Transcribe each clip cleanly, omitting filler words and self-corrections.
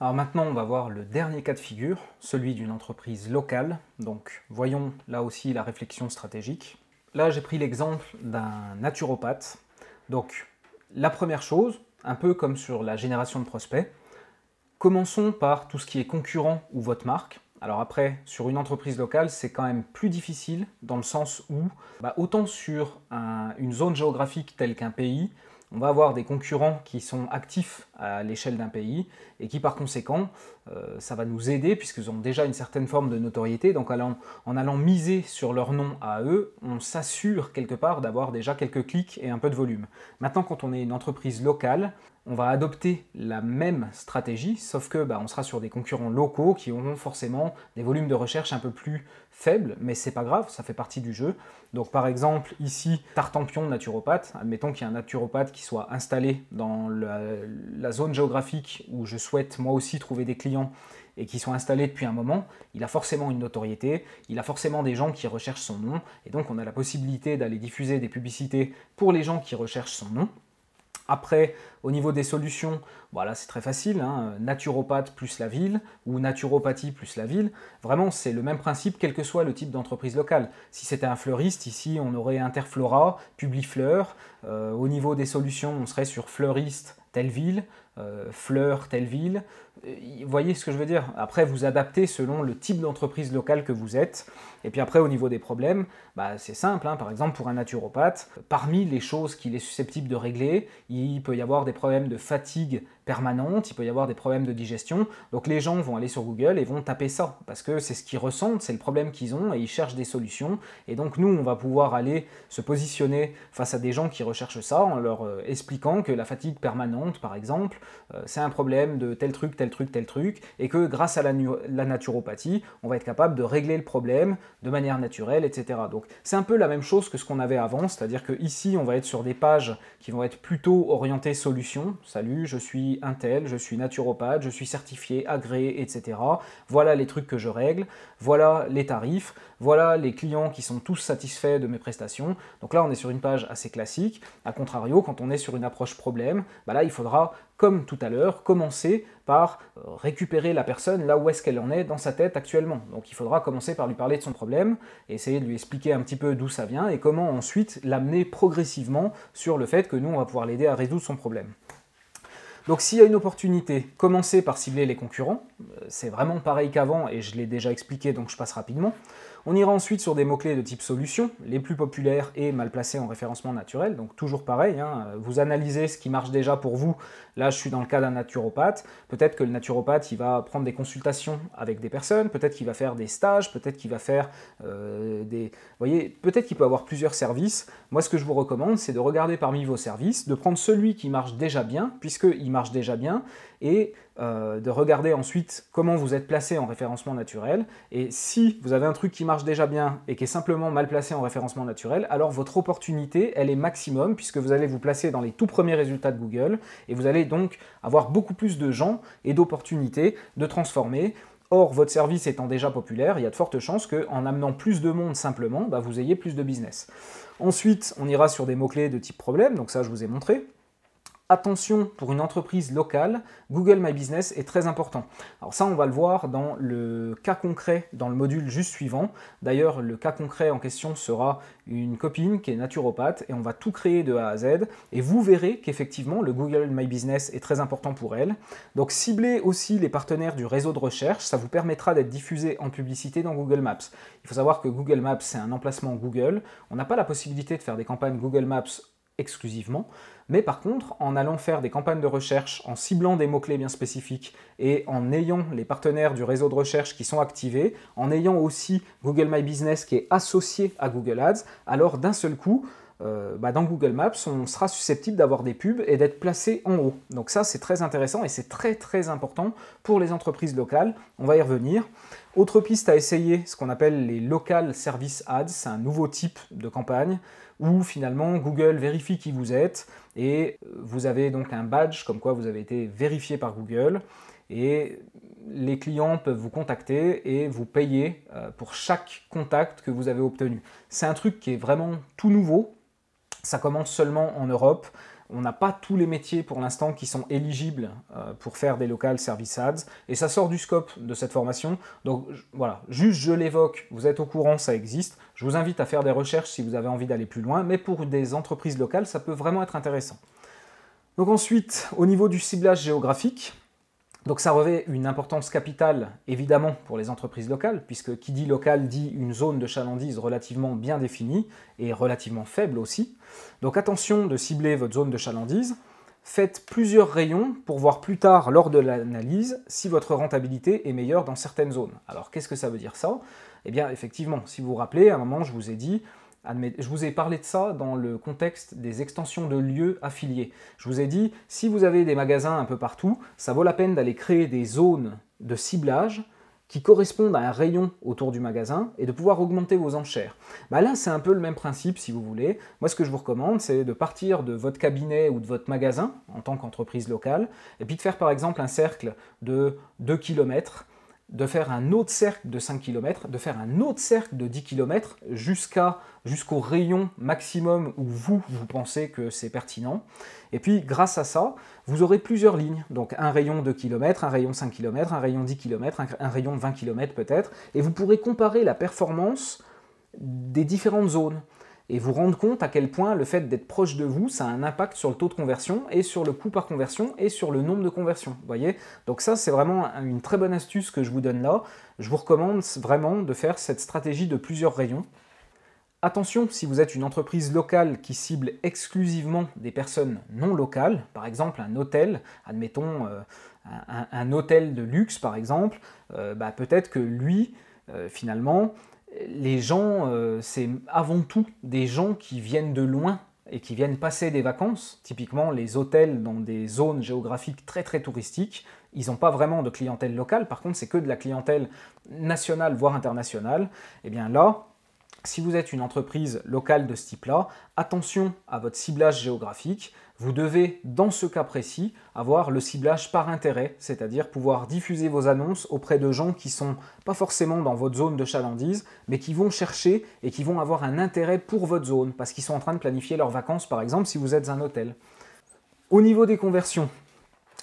Alors maintenant, on va voir le dernier cas de figure, celui d'une entreprise locale. Donc voyons là aussi la réflexion stratégique. Là, j'ai pris l'exemple d'un naturopathe. Donc la première chose, un peu comme sur la génération de prospects, commençons par tout ce qui est concurrent ou votre marque. Alors après, sur une entreprise locale, c'est quand même plus difficile dans le sens où, autant sur une zone géographique telle qu'un pays, on va avoir des concurrents qui sont actifs à l'échelle d'un pays et qui par conséquent, ça va nous aider puisqu'ils ont déjà une certaine forme de notoriété. Donc en allant miser sur leur nom à eux, on s'assure quelque part d'avoir déjà quelques clics et un peu de volume. Maintenant, quand on est une entreprise locale, on va adopter la même stratégie, sauf que on sera sur des concurrents locaux qui auront forcément des volumes de recherche un peu plus faibles, mais c'est pas grave, ça fait partie du jeu. Donc par exemple, ici, Tartampion naturopathe, admettons qu'il y a un naturopathe qui soit installé dans la zone géographique où je souhaite moi aussi trouver des clients et qui sont installés depuis un moment, il a forcément une notoriété, il a forcément des gens qui recherchent son nom, et donc on a la possibilité d'aller diffuser des publicités pour les gens qui recherchent son nom. Après, au niveau des solutions, voilà, c'est très facile, hein, naturopathe plus la ville ou naturopathie plus la ville. Vraiment, c'est le même principe, quel que soit le type d'entreprise locale. Si c'était un fleuriste, ici, on aurait Interflora, Publifleur. Au niveau des solutions, on serait sur fleuriste, telle ville, fleur, telle ville. Vous voyez ce que je veux dire? Après, vous adaptez selon le type d'entreprise locale que vous êtes. Et puis après, au niveau des problèmes, c'est simple, hein. Par exemple, pour un naturopathe, parmi les choses qu'il est susceptible de régler, il peut y avoir des problèmes de fatigue permanente, il peut y avoir des problèmes de digestion. Donc les gens vont aller sur Google et vont taper ça, parce que c'est ce qu'ils ressentent, c'est le problème qu'ils ont, et ils cherchent des solutions. Et donc nous, on va pouvoir aller se positionner face à des gens qui recherchent ça, en leur expliquant que la fatigue permanente, par exemple, c'est un problème de tel truc, tel truc, tel truc, et que grâce à la naturopathie, on va être capable de régler le problème de manière naturelle, etc. Donc c'est un peu la même chose que ce qu'on avait avant, c'est-à-dire que ici, on va être sur des pages qui vont être plutôt orientées solutions. Salut, je suis un tel, je suis naturopathe, je suis certifié, agréé, etc. Voilà les trucs que je règle, voilà les tarifs, voilà les clients qui sont tous satisfaits de mes prestations. Donc là, on est sur une page assez classique. A contrario, quand on est sur une approche problème, là, il faudra, comme tout à l'heure, commencer par récupérer la personne là où est-ce qu'elle en est dans sa tête actuellement. Donc il faudra commencer par lui parler de son problème, essayer de lui expliquer un petit peu d'où ça vient et comment ensuite l'amener progressivement sur le fait que nous, on va pouvoir l'aider à résoudre son problème. Donc s'il y a une opportunité, commencez par cibler les concurrents. C'est vraiment pareil qu'avant et je l'ai déjà expliqué, donc je passe rapidement. On ira ensuite sur des mots-clés de type solution, les plus populaires et mal placés en référencement naturel. Donc toujours pareil, hein, vous analysez ce qui marche déjà pour vous. Là, je suis dans le cas d'un naturopathe. Peut-être que le naturopathe, il va prendre des consultations avec des personnes, peut-être qu'il va faire des stages, peut-être qu'il va faire des... Vous voyez, peut-être qu'il peut avoir plusieurs services. Moi, ce que je vous recommande, c'est de regarder parmi vos services, de prendre celui qui marche déjà bien, puisqu'il marche déjà bien, et de regarder ensuite comment vous êtes placé en référencement naturel. Et si vous avez un truc qui marche déjà bien et qui est simplement mal placé en référencement naturel, alors votre opportunité, elle est maximum, puisque vous allez vous placer dans les tout premiers résultats de Google, et vous allez donc avoir beaucoup plus de gens et d'opportunités de transformer. Or, votre service étant déjà populaire, il y a de fortes chances qu'en amenant plus de monde simplement, vous ayez plus de business. Ensuite, on ira sur des mots-clés de type problème, donc ça je vous ai montré. Attention, pour une entreprise locale, Google My Business est très important. Alors ça, on va le voir dans le cas concret, dans le module juste suivant. D'ailleurs, le cas concret en question sera une copine qui est naturopathe et on va tout créer de A à Z. Et vous verrez qu'effectivement, le Google My Business est très important pour elle. Donc ciblez aussi les partenaires du réseau de recherche. Ça vous permettra d'être diffusé en publicité dans Google Maps. Il faut savoir que Google Maps, c'est un emplacement Google. On n'a pas la possibilité de faire des campagnes Google Maps exclusivement, mais par contre, en allant faire des campagnes de recherche, en ciblant des mots-clés bien spécifiques et en ayant les partenaires du réseau de recherche qui sont activés, en ayant aussi Google My Business qui est associé à Google Ads, alors d'un seul coup, dans Google Maps, on sera susceptible d'avoir des pubs et d'être placé en haut. Donc ça, c'est très intéressant et c'est très très important pour les entreprises locales. On va y revenir. Autre piste à essayer, ce qu'on appelle les Local Service Ads, c'est un nouveau type de campagne où finalement Google vérifie qui vous êtes et vous avez donc un badge comme quoi vous avez été vérifié par Google et les clients peuvent vous contacter et vous payer pour chaque contact que vous avez obtenu. C'est un truc qui est vraiment tout nouveau. Ça commence seulement en Europe. On n'a pas tous les métiers pour l'instant qui sont éligibles pour faire des local service ads, et ça sort du scope de cette formation. Donc voilà, juste je l'évoque, vous êtes au courant, ça existe. Je vous invite à faire des recherches si vous avez envie d'aller plus loin, mais pour des entreprises locales, ça peut vraiment être intéressant. Donc ensuite, au niveau du ciblage géographique, donc ça revêt une importance capitale, évidemment, pour les entreprises locales, puisque qui dit local dit une zone de chalandise relativement bien définie et relativement faible aussi. Donc attention de cibler votre zone de chalandise. Faites plusieurs rayons pour voir plus tard, lors de l'analyse, si votre rentabilité est meilleure dans certaines zones. Alors qu'est-ce que ça veut dire ça? Eh bien effectivement, si vous vous rappelez, à un moment je vous ai dit, je vous ai parlé de ça dans le contexte des extensions de lieux affiliés. Je vous ai dit, si vous avez des magasins un peu partout, ça vaut la peine d'aller créer des zones de ciblage qui correspondent à un rayon autour du magasin et de pouvoir augmenter vos enchères. Là, c'est un peu le même principe si vous voulez. Moi, ce que je vous recommande, c'est de partir de votre cabinet ou de votre magasin en tant qu'entreprise locale et puis de faire par exemple un cercle de 2 km, de faire un autre cercle de 5 km, de faire un autre cercle de 10 km jusqu'au rayon maximum où vous pensez que c'est pertinent. Et puis, grâce à ça, vous aurez plusieurs lignes. Donc, un rayon de km, un rayon 5 km, un rayon 10 km, un rayon 20 km peut-être. Et vous pourrez comparer la performance des différentes zones et vous rendre compte à quel point le fait d'être proche de vous, ça a un impact sur le taux de conversion et sur le coût par conversion et sur le nombre de conversions. Voyez, donc ça, c'est vraiment une très bonne astuce que je vous donne là. Je vous recommande vraiment de faire cette stratégie de plusieurs rayons. Attention, si vous êtes une entreprise locale qui cible exclusivement des personnes non locales, par exemple un hôtel, admettons un hôtel de luxe par exemple, peut-être que lui, finalement, les gens, c'est avant tout des gens qui viennent de loin et qui viennent passer des vacances. Typiquement, les hôtels dans des zones géographiques très très touristiques, ils n'ont pas vraiment de clientèle locale, par contre c'est que de la clientèle nationale, voire internationale. Et bien là, si vous êtes une entreprise locale de ce type-là, attention à votre ciblage géographique. Vous devez, dans ce cas précis, avoir le ciblage par intérêt, c'est-à-dire pouvoir diffuser vos annonces auprès de gens qui ne sont pas forcément dans votre zone de chalandise, mais qui vont chercher et qui vont avoir un intérêt pour votre zone, parce qu'ils sont en train de planifier leurs vacances, par exemple, si vous êtes un hôtel. Au niveau des conversions,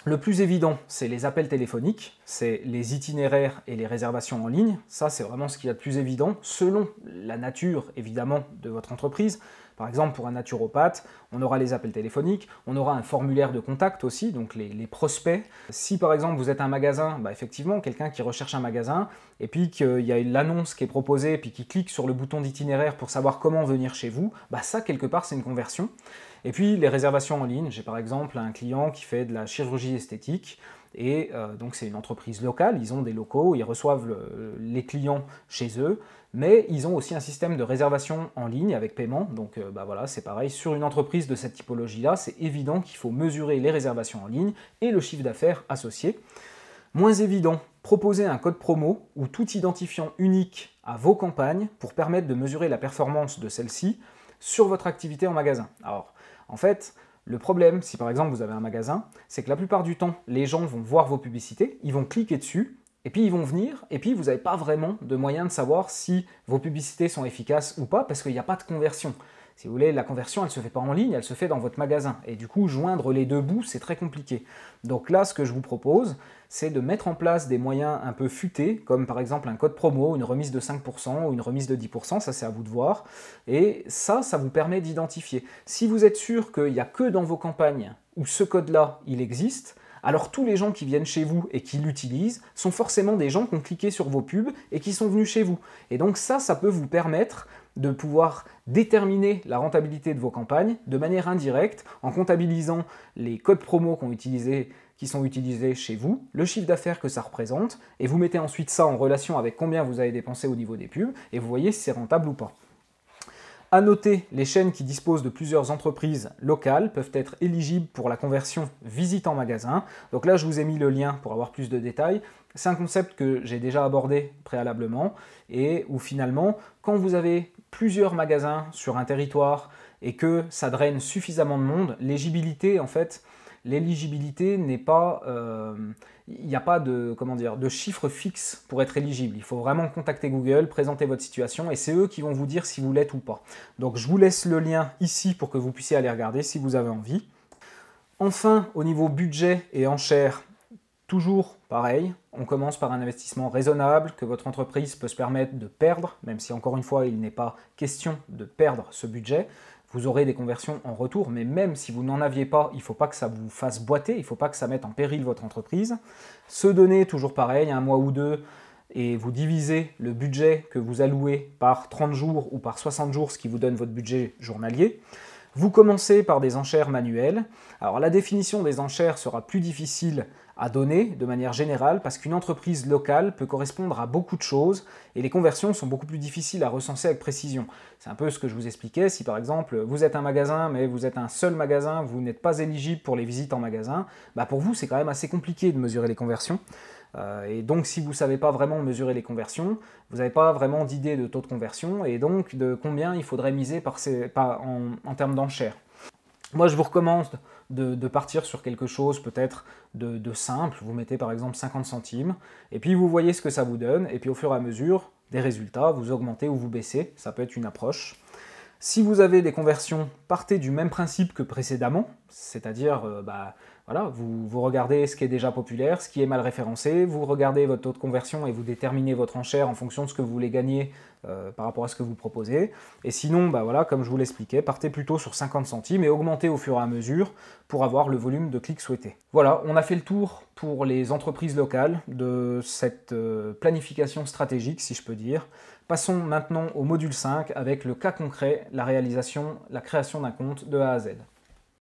le plus évident, c'est les appels téléphoniques, c'est les itinéraires et les réservations en ligne. Ça, c'est vraiment ce qu'il y a de plus évident, selon la nature, évidemment, de votre entreprise. Par exemple, pour un naturopathe, on aura les appels téléphoniques, on aura un formulaire de contact aussi, donc les prospects. Si par exemple vous êtes un magasin, effectivement, quelqu'un qui recherche un magasin, et puis qu'il y a l'annonce qui est proposée, puis qui clique sur le bouton d'itinéraire pour savoir comment venir chez vous, ça quelque part c'est une conversion. Et puis les réservations en ligne, j'ai par exemple un client qui fait de la chirurgie esthétique, et donc c'est une entreprise locale, ils ont des locaux, ils reçoivent les clients chez eux, mais ils ont aussi un système de réservation en ligne avec paiement, donc voilà, c'est pareil, sur une entreprise de cette typologie-là, c'est évident qu'il faut mesurer les réservations en ligne et le chiffre d'affaires associé. Moins évident, proposer un code promo ou tout identifiant unique à vos campagnes pour permettre de mesurer la performance de celle-ci sur votre activité en magasin. Alors, en fait, le problème, si par exemple vous avez un magasin, c'est que la plupart du temps, les gens vont voir vos publicités, ils vont cliquer dessus, et puis ils vont venir, et puis vous n'avez pas vraiment de moyen de savoir si vos publicités sont efficaces ou pas, parce qu'il n'y a pas de conversion. Si vous voulez, la conversion, elle ne se fait pas en ligne, elle se fait dans votre magasin. Et du coup, joindre les deux bouts, c'est très compliqué. Donc là, ce que je vous propose, c'est de mettre en place des moyens un peu futés, comme par exemple un code promo, une remise de 5% ou une remise de 10%, ça c'est à vous de voir. Et ça vous permet d'identifier. Si vous êtes sûr qu'il n'y a que dans vos campagnes où ce code-là, il existe, alors tous les gens qui viennent chez vous et qui l'utilisent sont forcément des gens qui ont cliqué sur vos pubs et qui sont venus chez vous. Et donc ça peut vous permettre de pouvoir déterminer la rentabilité de vos campagnes de manière indirecte en comptabilisant les codes promo qui sont utilisés chez vous, le chiffre d'affaires que ça représente, et vous mettez ensuite ça en relation avec combien vous avez dépensé au niveau des pubs, et vous voyez si c'est rentable ou pas. À noter, les chaînes qui disposent de plusieurs entreprises locales peuvent être éligibles pour la conversion visite en magasin. Donc là, je vous ai mis le lien pour avoir plus de détails. C'est un concept que j'ai déjà abordé préalablement et où finalement, quand vous avez plusieurs magasins sur un territoire et que ça draine suffisamment de monde, l'éligibilité n'est pas... il n'y a pas de chiffre fixe pour être éligible. Il faut vraiment contacter Google, présenter votre situation et c'est eux qui vont vous dire si vous l'êtes ou pas. Donc je vous laisse le lien ici pour que vous puissiez aller regarder si vous avez envie. Enfin, au niveau budget et enchères, toujours pareil, on commence par un investissement raisonnable que votre entreprise peut se permettre de perdre, même si encore une fois il n'est pas question de perdre ce budget. Vous aurez des conversions en retour, mais même si vous n'en aviez pas, il ne faut pas que ça vous fasse boiter, il ne faut pas que ça mette en péril votre entreprise. Se donner, toujours pareil, un mois ou deux, et vous divisez le budget que vous allouez par 30 jours ou par 60 jours, ce qui vous donne votre budget journalier. Vous commencez par des enchères manuelles. Alors la définition des enchères sera plus difficile à donner de manière générale parce qu'une entreprise locale peut correspondre à beaucoup de choses et les conversions sont beaucoup plus difficiles à recenser avec précision. C'est un peu ce que je vous expliquais. Si par exemple vous êtes un magasin mais vous êtes un seul magasin, vous n'êtes pas éligible pour les visites en magasin, bah pour vous c'est quand même assez compliqué de mesurer les conversions. Et donc si vous ne savez pas vraiment mesurer les conversions, vous n'avez pas vraiment d'idée de taux de conversion et donc de combien il faudrait miser en termes d'enchères. Moi je vous recommande de partir sur quelque chose peut-être de simple, vous mettez par exemple 50 centimes, et puis vous voyez ce que ça vous donne, et puis au fur et à mesure des résultats, vous augmentez ou vous baissez, ça peut être une approche. Si vous avez des conversions, partez du même principe que précédemment, c'est-à-dire voilà, vous regardez ce qui est déjà populaire, ce qui est mal référencé, vous regardez votre taux de conversion et vous déterminez votre enchère en fonction de ce que vous voulez gagner par rapport à ce que vous proposez. Et sinon, voilà, comme je vous l'expliquais, partez plutôt sur 50 centimes et augmentez au fur et à mesure pour avoir le volume de clics souhaité. Voilà, on a fait le tour pour les entreprises locales de cette planification stratégique, si je peux dire. Passons maintenant au module 5 avec le cas concret, la création d'un compte de A à Z.